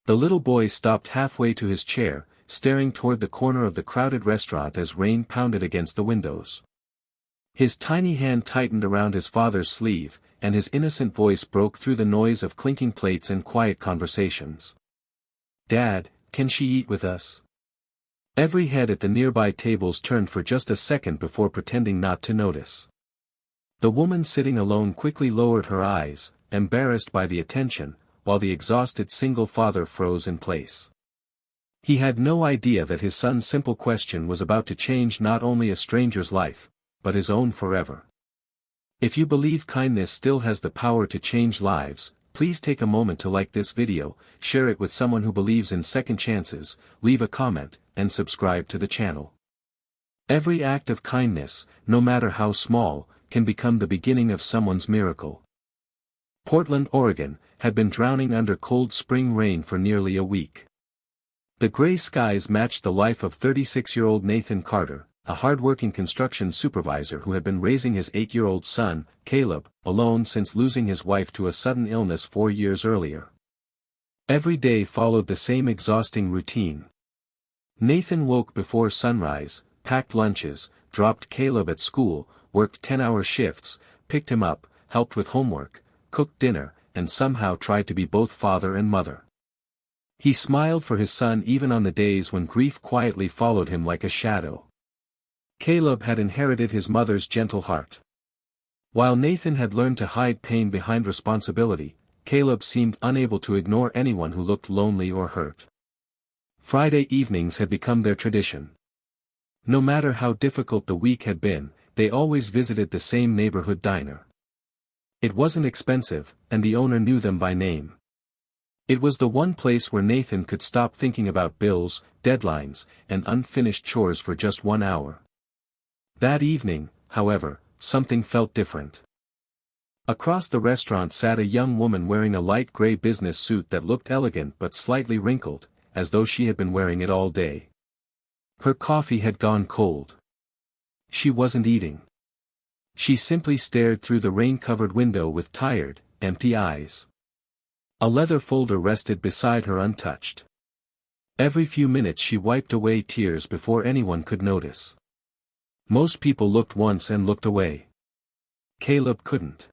The little boy stopped halfway to his chair, staring toward the corner of the crowded restaurant as rain pounded against the windows. His tiny hand tightened around his father's sleeve, and his innocent voice broke through the noise of clinking plates and quiet conversations. "Dad, can she eat with us?" Every head at the nearby tables turned for just a second before pretending not to notice. The woman sitting alone quickly lowered her eyes, embarrassed by the attention, while the exhausted single father froze in place. He had no idea that his son's simple question was about to change not only a stranger's life, but his own forever. If you believe kindness still has the power to change lives, please take a moment to like this video, share it with someone who believes in second chances, leave a comment, and subscribe to the channel. Every act of kindness, no matter how small, can become the beginning of someone's miracle. Portland, Oregon, had been drowning under cold spring rain for nearly a week. The gray skies matched the life of 36-year-old Nathan Carter, a hardworking construction supervisor who had been raising his 8-year-old son, Caleb, alone since losing his wife to a sudden illness 4 years earlier. Every day followed the same exhausting routine. Nathan woke before sunrise, packed lunches, dropped Caleb at school, worked 10-hour shifts, picked him up, helped with homework, cooked dinner, and somehow tried to be both father and mother. He smiled for his son even on the days when grief quietly followed him like a shadow. Caleb had inherited his mother's gentle heart. While Nathan had learned to hide pain behind responsibility, Caleb seemed unable to ignore anyone who looked lonely or hurt. Friday evenings had become their tradition. No matter how difficult the week had been, they always visited the same neighborhood diner. It wasn't expensive, and the owner knew them by name. It was the one place where Nathan could stop thinking about bills, deadlines, and unfinished chores for just 1 hour. That evening, however, something felt different. Across the restaurant sat a young woman wearing a light gray business suit that looked elegant but slightly wrinkled, as though she had been wearing it all day. Her coffee had gone cold. She wasn't eating. She simply stared through the rain-covered window with tired, empty eyes. A leather folder rested beside her untouched. Every few minutes she wiped away tears before anyone could notice. Most people looked once and looked away. Caleb couldn't.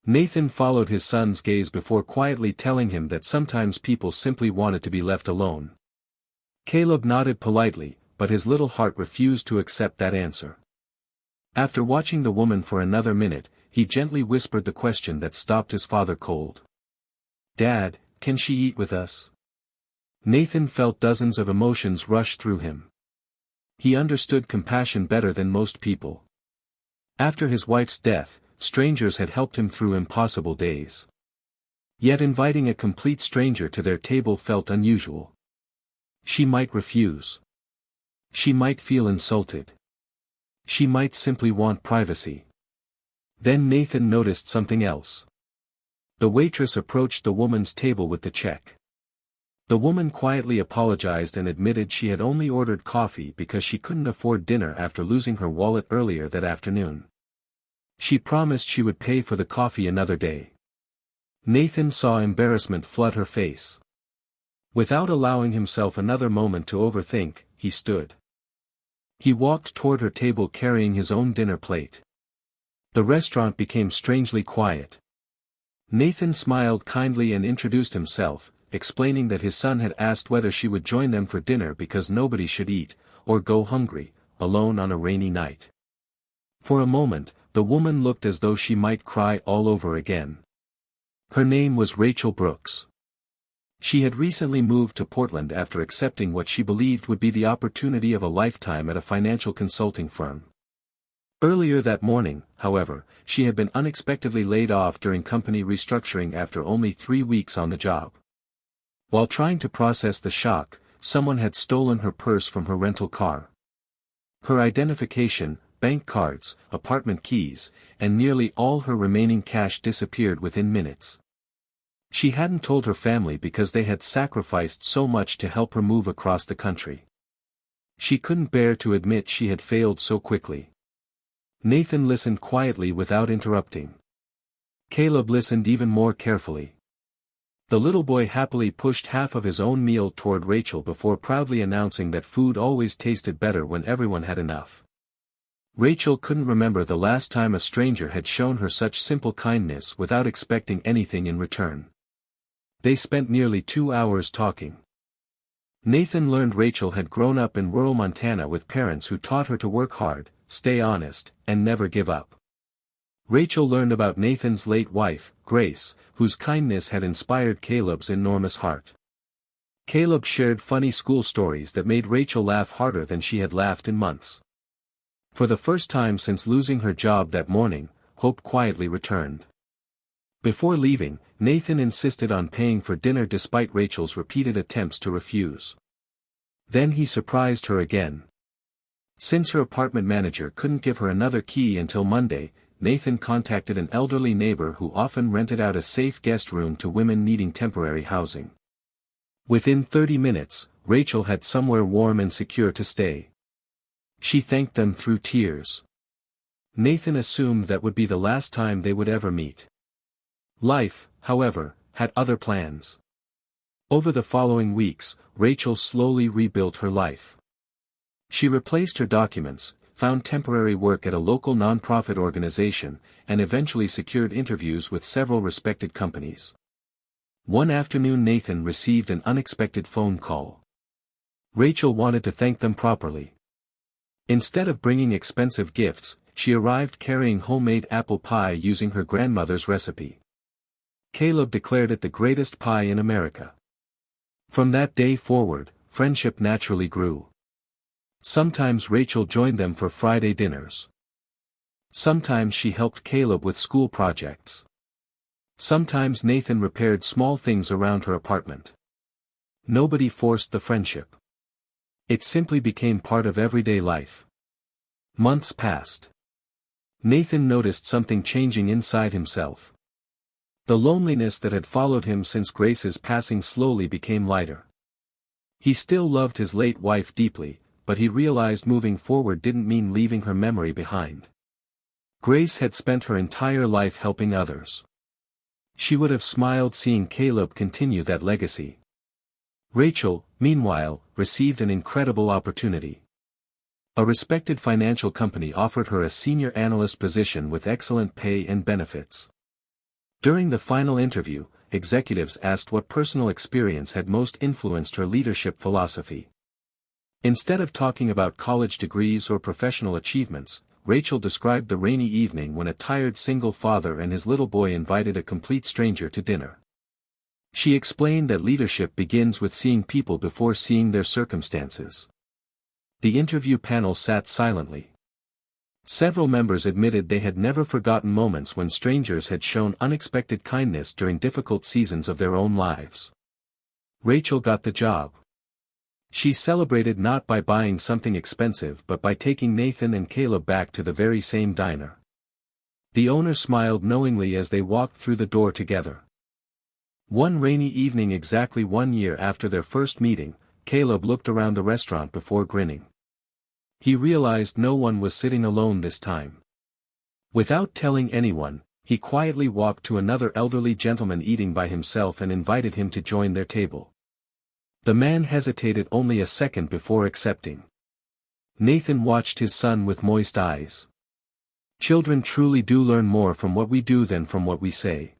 Nathan followed his son's gaze before quietly telling him that sometimes people simply wanted to be left alone. Caleb nodded politely, but his little heart refused to accept that answer. After watching the woman for another minute, he gently whispered the question that stopped his father cold. "Dad, can she eat with us?" Nathan felt dozens of emotions rush through him. He understood compassion better than most people. After his wife's death, strangers had helped him through impossible days. Yet inviting a complete stranger to their table felt unusual. She might refuse. She might feel insulted. She might simply want privacy. Then Nathan noticed something else. The waitress approached the woman's table with the check. The woman quietly apologized and admitted she had only ordered coffee because she couldn't afford dinner after losing her wallet earlier that afternoon. She promised she would pay for the coffee another day. Nathan saw embarrassment flood her face. Without allowing himself another moment to overthink, he stood. He walked toward her table carrying his own dinner plate. The restaurant became strangely quiet. Nathan smiled kindly and introduced himself, explaining that his son had asked whether she would join them for dinner because nobody should eat, or go hungry, alone on a rainy night. For a moment, the woman looked as though she might cry all over again. Her name was Rachel Brooks. She had recently moved to Portland after accepting what she believed would be the opportunity of a lifetime at a financial consulting firm. Earlier that morning, however, she had been unexpectedly laid off during company restructuring after only 3 weeks on the job. While trying to process the shock, someone had stolen her purse from her rental car. Her identification, bank cards, apartment keys, and nearly all her remaining cash disappeared within minutes. She hadn't told her family because they had sacrificed so much to help her move across the country. She couldn't bear to admit she had failed so quickly. Nathan listened quietly without interrupting. Caleb listened even more carefully. The little boy happily pushed half of his own meal toward Rachel before proudly announcing that food always tasted better when everyone had enough. Rachel couldn't remember the last time a stranger had shown her such simple kindness without expecting anything in return. They spent nearly 2 hours talking. Nathan learned Rachel had grown up in rural Montana with parents who taught her to work hard, stay honest, and never give up. Rachel learned about Nathan's late wife, Grace, whose kindness had inspired Caleb's enormous heart. Caleb shared funny school stories that made Rachel laugh harder than she had laughed in months. For the first time since losing her job that morning, hope quietly returned. Before leaving, Nathan insisted on paying for dinner despite Rachel's repeated attempts to refuse. Then he surprised her again. Since her apartment manager couldn't give her another key until Monday, Nathan contacted an elderly neighbor who often rented out a safe guest room to women needing temporary housing. Within 30 minutes, Rachel had somewhere warm and secure to stay. She thanked them through tears. Nathan assumed that would be the last time they would ever meet. Life, however, had other plans. Over the following weeks, Rachel slowly rebuilt her life. She replaced her documents, found temporary work at a local nonprofit organization, and eventually secured interviews with several respected companies. One afternoon Nathan received an unexpected phone call. Rachel wanted to thank them properly. Instead of bringing expensive gifts, she arrived carrying homemade apple pie using her grandmother's recipe. Caleb declared it the greatest pie in America. From that day forward, friendship naturally grew. Sometimes Rachel joined them for Friday dinners. Sometimes she helped Caleb with school projects. Sometimes Nathan repaired small things around her apartment. Nobody forced the friendship. It simply became part of everyday life. Months passed. Nathan noticed something changing inside himself. The loneliness that had followed him since Grace's passing slowly became lighter. He still loved his late wife deeply, but he realized moving forward didn't mean leaving her memory behind. Grace had spent her entire life helping others. She would have smiled seeing Caleb continue that legacy. Rachel, meanwhile, received an incredible opportunity. A respected financial company offered her a senior analyst position with excellent pay and benefits. During the final interview, executives asked what personal experience had most influenced her leadership philosophy. Instead of talking about college degrees or professional achievements, Rachel described the rainy evening when a tired single father and his little boy invited a complete stranger to dinner. She explained that leadership begins with seeing people before seeing their circumstances. The interview panel sat silently. Several members admitted they had never forgotten moments when strangers had shown unexpected kindness during difficult seasons of their own lives. Rachel got the job. She celebrated not by buying something expensive but by taking Nathan and Caleb back to the very same diner. The owner smiled knowingly as they walked through the door together. One rainy evening exactly 1 year after their first meeting, Caleb looked around the restaurant before grinning. He realized no one was sitting alone this time. Without telling anyone, he quietly walked to another elderly gentleman eating by himself and invited him to join their table. The man hesitated only a second before accepting. Nathan watched his son with moist eyes. Children truly do learn more from what we do than from what we say.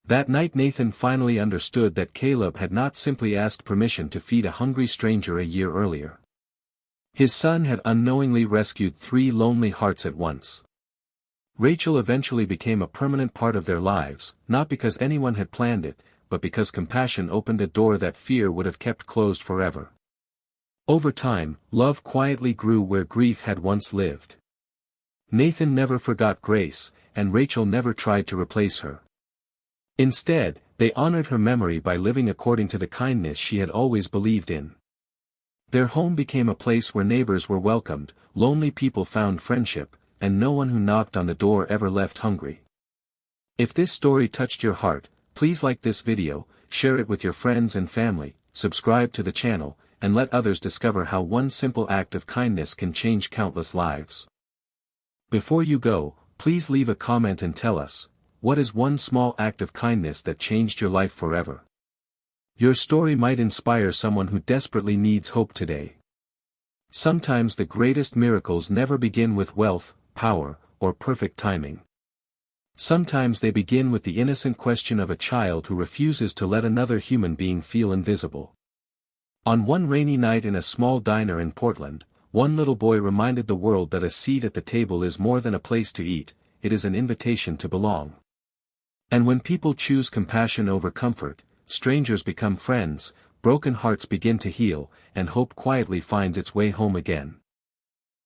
That night Nathan finally understood that Caleb had not simply asked permission to feed a hungry stranger a year earlier. His son had unknowingly rescued 3 lonely hearts at once. Rachel eventually became a permanent part of their lives, not because anyone had planned it, but because compassion opened a door that fear would have kept closed forever. Over time, love quietly grew where grief had once lived. Nathan never forgot Grace, and Rachel never tried to replace her. Instead, they honored her memory by living according to the kindness she had always believed in. Their home became a place where neighbors were welcomed, lonely people found friendship, and no one who knocked on the door ever left hungry. If this story touched your heart, please like this video, share it with your friends and family, subscribe to the channel, and let others discover how one simple act of kindness can change countless lives. Before you go, please leave a comment and tell us, what is one small act of kindness that changed your life forever? Your story might inspire someone who desperately needs hope today. Sometimes the greatest miracles never begin with wealth, power, or perfect timing. Sometimes they begin with the innocent question of a child who refuses to let another human being feel invisible. On one rainy night in a small diner in Portland, one little boy reminded the world that a seat at the table is more than a place to eat, it is an invitation to belong. And when people choose compassion over comfort, strangers become friends, broken hearts begin to heal, and hope quietly finds its way home again.